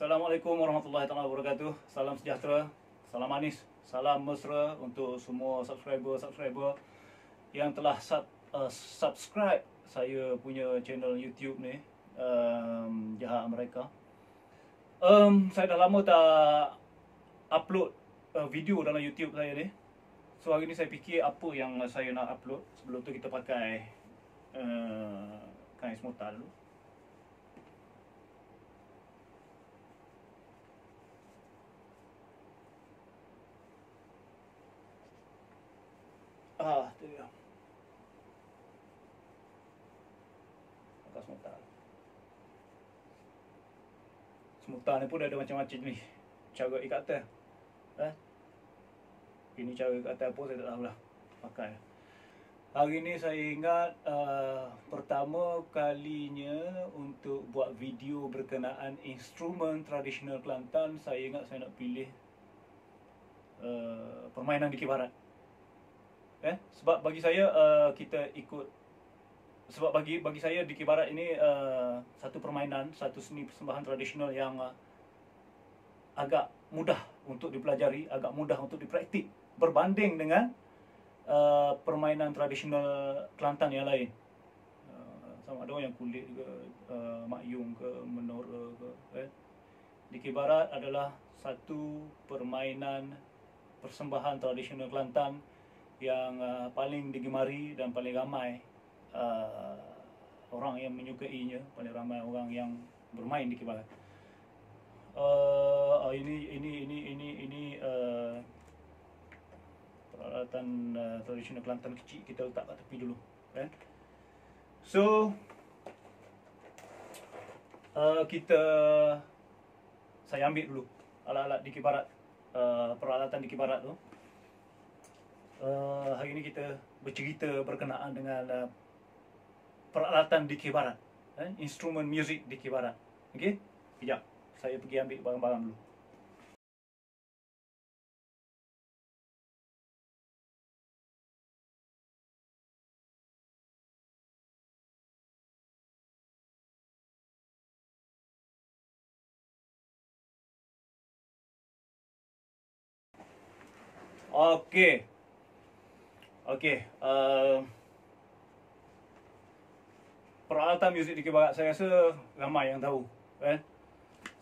Assalamualaikum warahmatullahi wabarakatuh. Salam sejahtera, salam manis, salam mesra untuk semua subscriber yang telah subscribe saya punya channel YouTube ni. Jahat mereka. Saya dah lama tak upload video dalam YouTube saya ni. So hari ni saya fikir apa yang saya nak upload. Sebelum tu kita pakai kain semota dulu. Tu dia. Pakai semota. Semota ni pun ada macam-macam ni. Cara ikatan. Ini cara ikatan apa saya tak tahulah. Pakai. Hari ni saya ingat pertama kalinya untuk buat video berkenaan instrumen tradisional Kelantan, saya ingat saya nak pilih permainan Dikir Barat. Sebab bagi saya bagi saya Dikir Barat ini satu permainan, satu seni persembahan tradisional yang agak mudah untuk dipelajari, agak mudah untuk dipraktik berbanding dengan permainan tradisional Kelantan yang lain. Sama ada yang kulit ke, makyung ke, menora ke. Dikir Barat adalah satu permainan persembahan tradisional Kelantan yang paling digemari dan paling ramai orang yang menyukainya, paling ramai orang yang bermain Dikir Barat. Ini peralatan tradisional Kelantan kecil, kita letak kat tepi dulu, kan? So saya ambil dulu alat-alat Dikir Barat, peralatan Dikir Barat tu. Hari ini kita bercerita berkenaan dengan peralatan Dikir Barat, instrumen muzik Dikir Barat. Okey, sekejap saya pergi ambil barang-barang dulu. Okey, peralatan muzik Dikir Barat saya rasa ramai yang tahu, kan?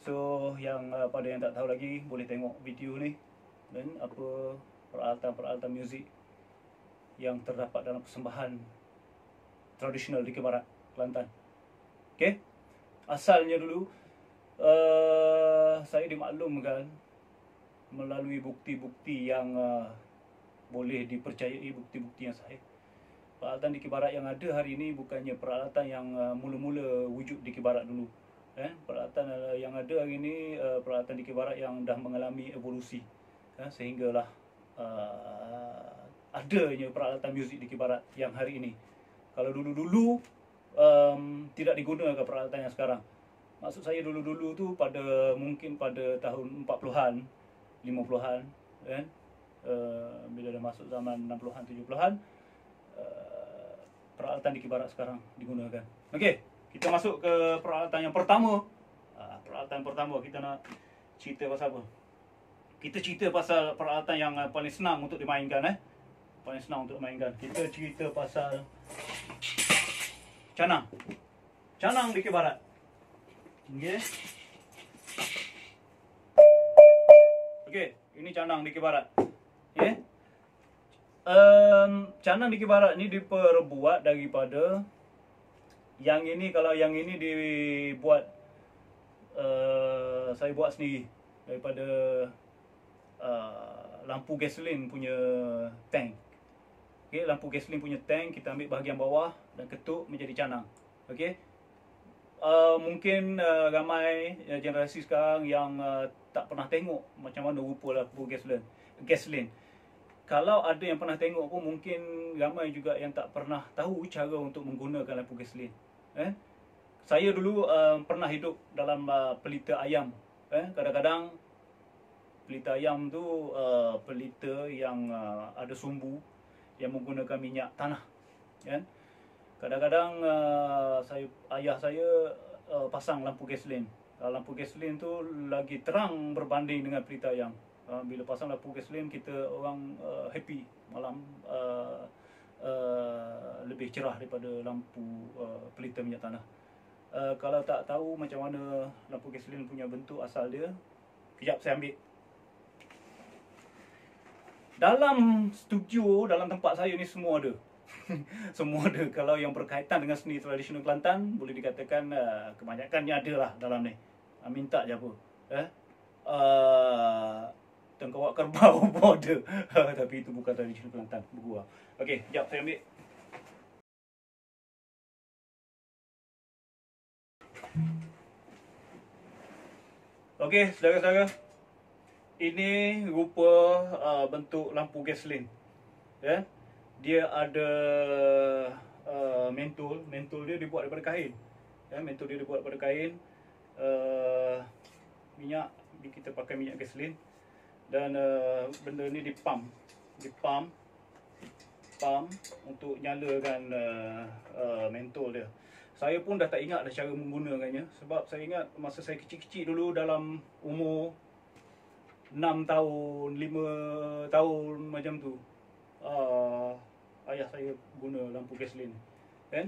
So yang pada yang tak tahu lagi boleh tengok video ni, dan apa peralatan muzik yang terdapat dalam persembahan tradisional Dikir Barat Kelantan. Okey, asalnya dulu saya dimaklumkan melalui bukti-bukti yang boleh dipercayai, bukti-bukti yang sahih. Peralatan Dikir Barat yang ada hari ini bukannya peralatan yang mula-mula wujud Dikir Barat dulu. Peralatan yang ada hari ini peralatan Dikir Barat yang dah mengalami evolusi, sehinggalah adanya peralatan muzik Dikir Barat yang hari ini. Kalau dulu-dulu tidak digunakan peralatan yang sekarang. Maksud saya dulu-dulu tu mungkin pada tahun 40-an, 50-an, kan? Bila dah masuk zaman 60-an, 70-an, peralatan Dikir Barat sekarang digunakan. Okey, kita masuk ke peralatan yang pertama. Peralatan pertama kita nak cerita pasal apa? Kita cerita pasal peralatan yang paling senang untuk dimainkan, paling senang untuk dimainkan. Kita cerita pasal canang. Canang Dikir Barat. Okey. Okey, ini canang Dikir Barat. Canang Dikir Barat ni diperbuat daripada yang ini. Kalau yang ini dibuat saya buat sendiri daripada lampu gasolin punya tank. Okey, lampu gasolin punya tank, kita ambil bahagian bawah dan ketuk menjadi canang. Okey. Mungkin ramai generasi sekarang yang tak pernah tengok macam mana rupa lampu gasolin. Kalau ada yang pernah tengok pun mungkin ramai juga yang tak pernah tahu cara untuk menggunakan lampu gasolin. Saya dulu pernah hidup dalam pelita ayam. Kadang-kadang pelita ayam tu pelita yang ada sumbu yang menggunakan minyak tanah. Kadang-kadang ayah saya pasang lampu gasolin. lampu gasolin tu lagi terang berbanding dengan pelita yang. Bila pasang lampu gasolin, kita orang happy malam, lebih cerah daripada lampu pelita minyak tanah. Kalau tak tahu macam mana lampu gasolin punya bentuk asal dia, kejap saya ambil. Dalam studio, dalam tempat saya ni semua ada. Semua ada. Kalau yang berkaitan dengan seni tradisional Kelantan, boleh dikatakan kebanyakannya ada lah dalam ni. Minta je apa. Tengkawak kerbau pun ada. Tapi itu bukan tradisional Kelantan, bergurau. Okey, sekejap saya ambil. Okey, saudara-saudara. Ini rupa bentuk lampu gasolin. Ya. Dia ada mentol. Mentol dia dibuat daripada kain. Ya, mentol dia dibuat daripada kain. Minyak, kita pakai minyak gasolin. Dan benda ni dipump untuk nyalakan mentol dia. Saya pun dah tak ingat dah cara menggunakannya. Sebab saya ingat masa saya kecil-kecil dulu, dalam umur 6 tahun, 5 tahun macam tu, ayah saya guna lampu gasolin, kan?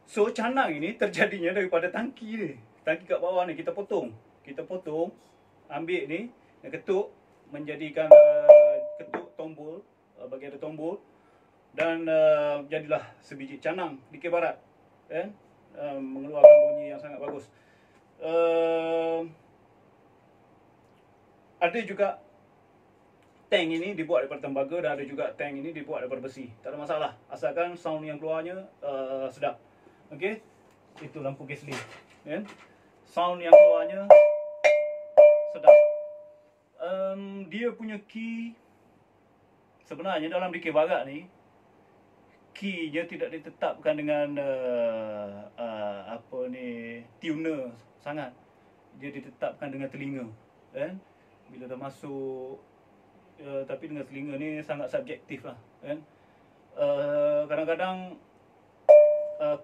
So canang ini terjadinya daripada tangki ni. Tangki kat bawah ni kita potong, ambil ni, ketuk, menjadikan ketuk tombol, bagi ada tombol, dan jadilah sebiji canang dikir barat, kan? Mengeluarkan bunyi yang sangat bagus. Ada juga tank ini dibuat daripada tembaga, dan ada juga tank ini dibuat daripada besi. Tak ada masalah, asalkan sound yang keluarnya sedap. Okey, itu lampu gasolin, kan? Sound yang keluarnya sedap. Dia punya key, sebenarnya dalam dikir barat ni, key-nya tidak ditetapkan dengan tuner sangat. Dia ditetapkan dengan telinga, kan? Bila dah masuk, tapi dengan telinga ni sangat subjektif lah, kan? Kadang-kadang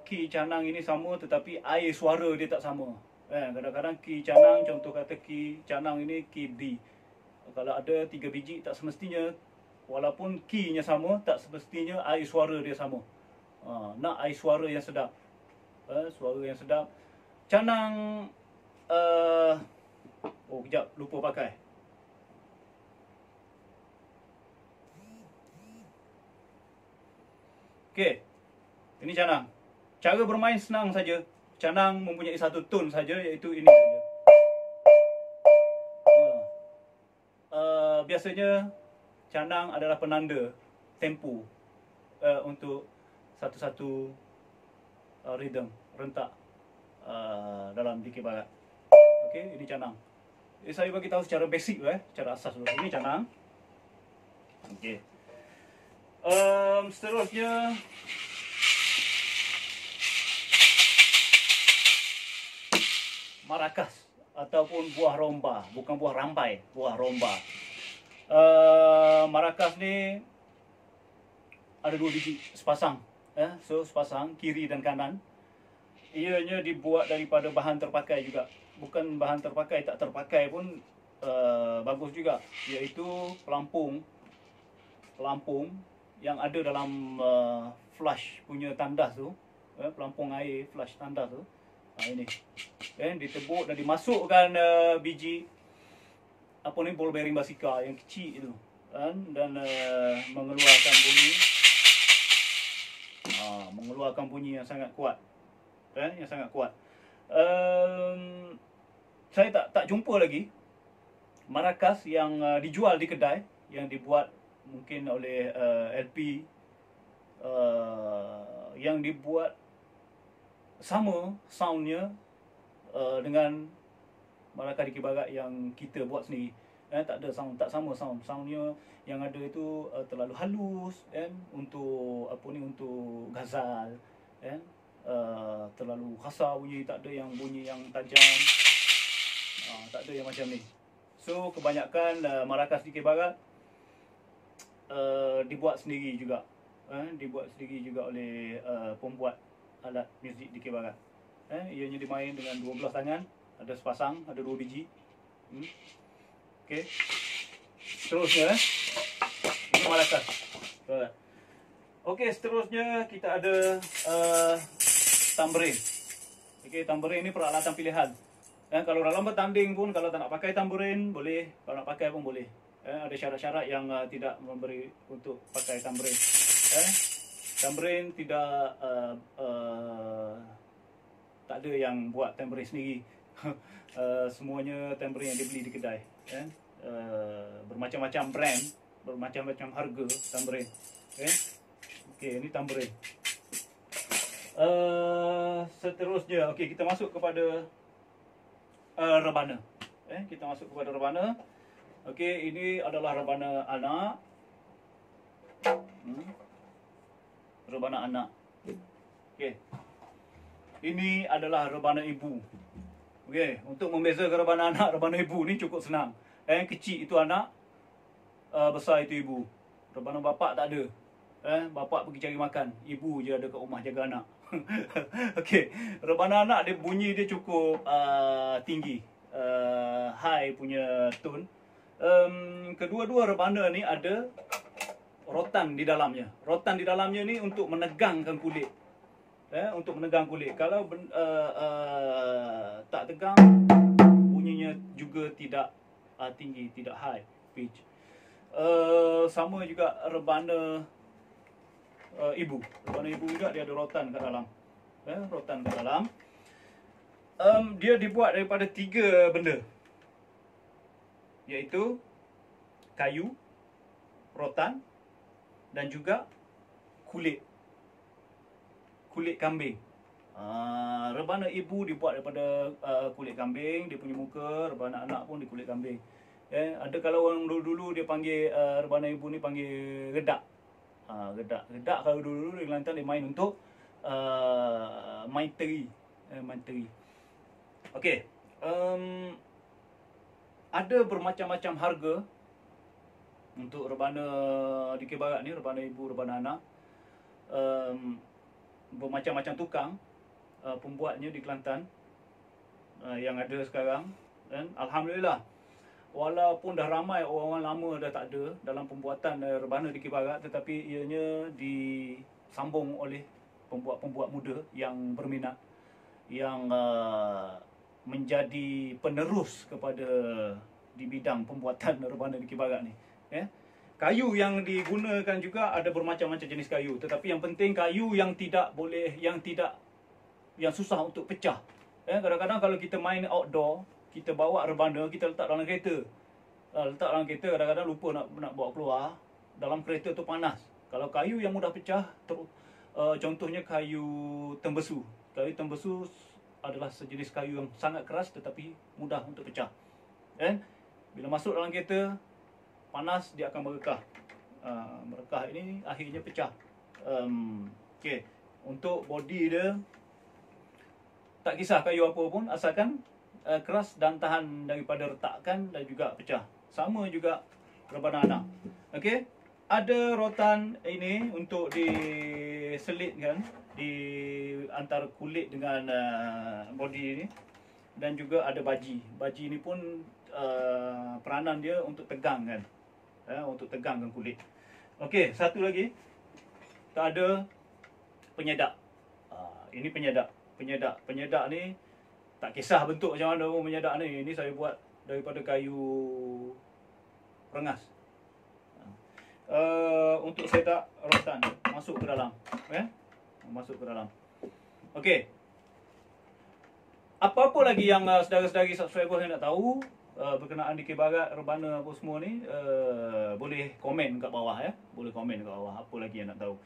key canang ini sama, tetapi air suara dia tak sama, kan? Kadang-kadang key canang, contoh kata key canang ini key D, kalau ada 3 biji, tak semestinya, walaupun key-nya sama, tak semestinya air suara dia sama. Nak air suara yang sedap, suara yang sedap. Canang, kejap, lupa pakai. Okey, ini canang. Cara bermain senang saja. Canang mempunyai satu tone saja, iaitu ini saja. Biasanya canang adalah penanda tempo untuk satu-satu rhythm, rentak dalam dikir barat. Okey, ini canang. Saya bagi tahu secara basic, secara asas dulu. Ini canang. Okey. Seterusnya, marakas ataupun buah romba, bukan buah rampai, buah romba. Marakas ni ada 2 biji, sepasang, so sepasang kiri dan kanan. Ianya dibuat daripada bahan terpakai juga, bukan bahan terpakai, tak terpakai pun bagus juga, iaitu pelampung yang ada dalam flush punya tandas tu, pelampung air flush tandas tu. Ini ditebuk dan dimasukkan biji ball bearing basikal yang kecil tu, dan mengeluarkan bunyi yang sangat kuat, Saya tak jumpa lagi marakas yang dijual di kedai, yang dibuat mungkin oleh LP, yang dibuat sama soundnya dengan marakas dikir barat yang kita buat sendiri. Tak ada sound, tak sama soundnya. Yang ada itu terlalu halus, untuk untuk ghazal, terlalu kasar bunyi, tak ada yang bunyi yang tajam, tak ada yang macam ni. So kebanyakan marakas dikir barat dibuat sendiri juga, oleh pembuat alat muzik dikir barat. Ianya dimain dengan 12 tangan, Ada sepasang, ada 2 biji. Okey. Seterusnya ini malakas. Okey, seterusnya kita ada tamborin. Okey, tamborin ini peralatan pilihan. Kalau dalam bertanding pun, kalau tak nak pakai tamborin boleh, kalau nak pakai pun boleh. Ada syarat-syarat yang tidak memberi untuk pakai tamborin. Tamborin tidak tak ada yang buat tamborin sendiri. Semuanya tamborin yang dibeli di kedai. Bermacam-macam brand, bermacam-macam harga tamborin. Okey, ini tamborin. Seterusnya, okey, kita masuk kepada rebana. Kita masuk kepada rebana. Okey, ini adalah rebana anak. Rebana anak. Okey. Ini adalah rebana ibu. Okey, untuk membezakan rebana anak, rebana ibu ni cukup senang. Yang kecil itu anak, besar itu ibu. Rebana bapak tak ada. Bapak pergi cari makan, ibu je ada kat rumah jaga anak. Okey, rebana anak dia bunyi dia cukup tinggi, high punya tone. Kedua-dua rebana ni ada rotan di dalamnya. Rotan di dalamnya ni untuk menegangkan kulit. Untuk menegang kulit. Kalau tak tegang, bunyinya juga tidak tinggi, tidak high pitch. Sama juga rebana ibu. Rebana ibu juga dia ada rotan kat dalam. Rotan kat dalam. Dia dibuat daripada 3 benda. Iaitu kayu, rotan dan juga kulit. Kulit kambing. Rebana ibu dibuat daripada kulit kambing, dia punya muka. Rebana anak pun di kulit kambing. Ada kalau orang dulu-dulu dia panggil rebana ibu ni panggil redak. Redak kalau dulu-dulu di Kelantan dia main untuk main teri. Main teri. Okey. Ada bermacam-macam harga untuk rebana di Barat ni, rebana ibu, rebana anak. Bermacam-macam tukang pembuatnya di Kelantan yang ada sekarang. Dan alhamdulillah, walaupun dah ramai orang-orang lama dah tak ada dalam pembuatan rebana di Barat, tetapi ianya disambung oleh pembuat-pembuat muda yang berminat, yang menjadi penerus kepada di bidang pembuatan rebana di Barat ni. Kayu yang digunakan juga ada bermacam-macam jenis kayu, tetapi yang penting kayu yang tidak boleh, yang susah untuk pecah. Kadang-kadang kalau kita main outdoor, kita bawa rebana, kita letak dalam kereta. Letak dalam kereta, kadang-kadang lupa nak bawa keluar. Dalam kereta tu panas. Kalau kayu yang mudah pecah, contohnya kayu tembesu. Kayu tembesu adalah sejenis kayu yang sangat keras tetapi mudah untuk pecah. Bila masuk dalam kereta, panas, dia akan merekah. Merekah ini akhirnya pecah. Okey, untuk body dia tak kisah kayu apa pun, asalkan keras dan tahan daripada retakan dan juga pecah. Sama juga rebana anak. Okey, ada rotan ini untuk diselitkan di antara kulit dengan body ini, dan juga ada baji. Baji ini pun peranan dia untuk tegangkan, untuk tegangkan kulit. Okey, satu lagi, tak ada penyedak. Ini penyedak. Penyedak ni tak kisah bentuk macam mana pun penyedak ni. Ini saya buat daripada kayu rengas. Untuk setak rotan masuk ke dalam, masuk ke dalam. Okey. Apa-apa lagi yang saudara-saudari subscriber yang nak tahu berkenaan di Barat, rebana apa semua ni, boleh komen kat bawah, boleh komen kat bawah apa lagi yang nak tahu.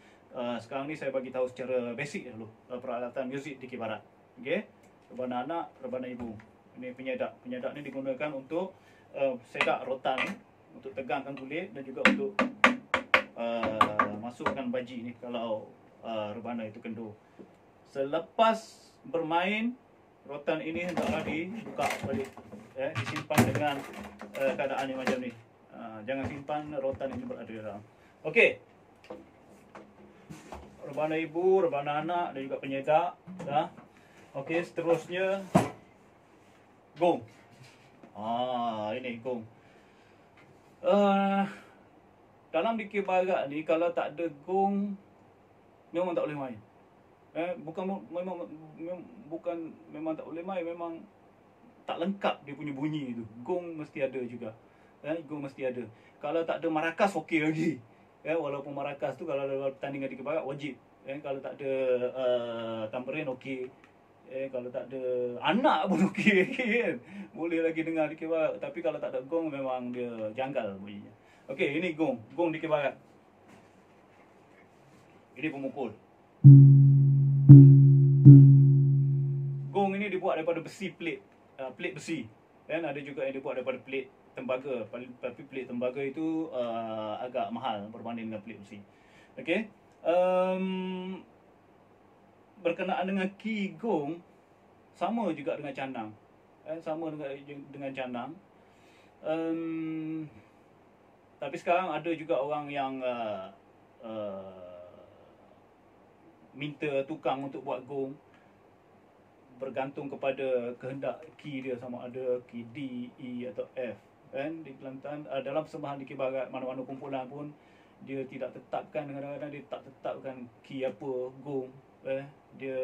Sekarang ni saya bagi tahu secara basic dulu peralatan muzik di Barat. Okey. Rebana anak, rebana ibu. Ini penyedak. Penyedak ni digunakan untuk sedak rotan ni, untuk tegangkan kulit dan juga untuk masukkan baji ni kalau rebana itu kendur. Selepas bermain, rotan ini hendaklah dibuka balik, disimpan dengan keadaan yang macam ni. Jangan simpan rotan ini berada di dalam. Okey. Rebana ibu, rebana anak dan juga penyedak. Okey, seterusnya gong. Ini gong. Dalam dikir barat ni kalau tak ada gong memang tak boleh main. Memang tak boleh main, memang tak lengkap dia punya bunyi tu. Gong mesti ada juga. Gong mesti ada. Kalau tak ada marakas okey lagi. Walaupun marakas tu kalau dalam pertandingan dikir barat wajib. Kalau tak ada tamborin okey. Kalau tak ada anak pun okey kan. Boleh lagi dengar dikir barat. Tapi kalau tak ada gong memang dia janggal bunyinya. Okey, ini gong. Gong dikir barat. Ini pemukul. Gong ini dibuat daripada besi plate. Plate besi. Ada juga yang dibuat daripada plate tembaga. Tapi plate tembaga itu agak mahal berbanding dengan plate besi. Okey. Berkenaan dengan key gong, sama juga dengan canang. Sama dengan canang. Tapi sekarang ada juga orang yang minta tukang untuk buat gong, bergantung kepada kehendak key dia, sama ada key D, E atau F. Di Kelantan, dalam persembahan dikir barat, mana-mana kumpulan pun dia tidak tetapkan, kadang-kadang dia tak tetapkan key apa gong. Dia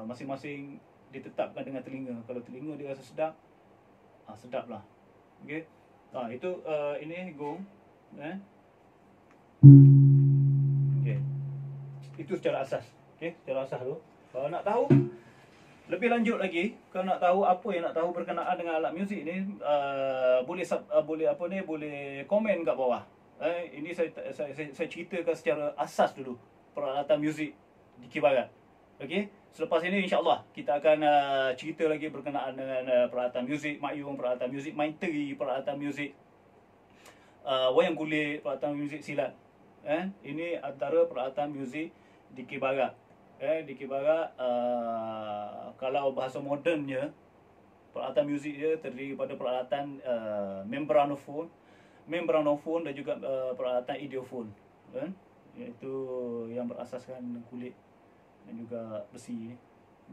masing-masing ditetapkan dengan telinga. Kalau telinga dia rasa sedap, sedap lah. Okey. Itu ini gong. Okey. Itu secara asas. Okey, secara asas tu. Kalau nak tahu lebih lanjut lagi, kalau nak tahu apa yang nak tahu berkenaan dengan alat muzik ni, boleh komen kat bawah. Ini saya ceritakan secara asas dulu peralatan muzik dikir barat. Okey, selepas ini insya-Allah kita akan cerita lagi berkenaan dengan peralatan muzik mayung, peralatan muzik main teri, peralatan muzik wayang kulit, peralatan muzik silat. Ini antara peralatan muzik dikir barat. Dikir barat, kalau bahasa modernnya, peralatan muzik dia terdiri pada peralatan membranophone dan juga peralatan idiophone, iaitu yang berasaskan kulit dan juga besi.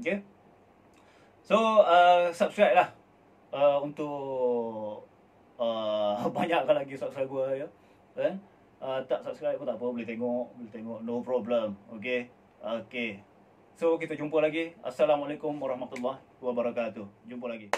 Okay, so subscribe lah untuk banyakkan lagi subscriber ya. Tak subscribe pun tak apa, boleh tengok, no problem. Okay, so kita jumpa lagi. Assalamualaikum warahmatullahi wabarakatuh. Jumpa lagi.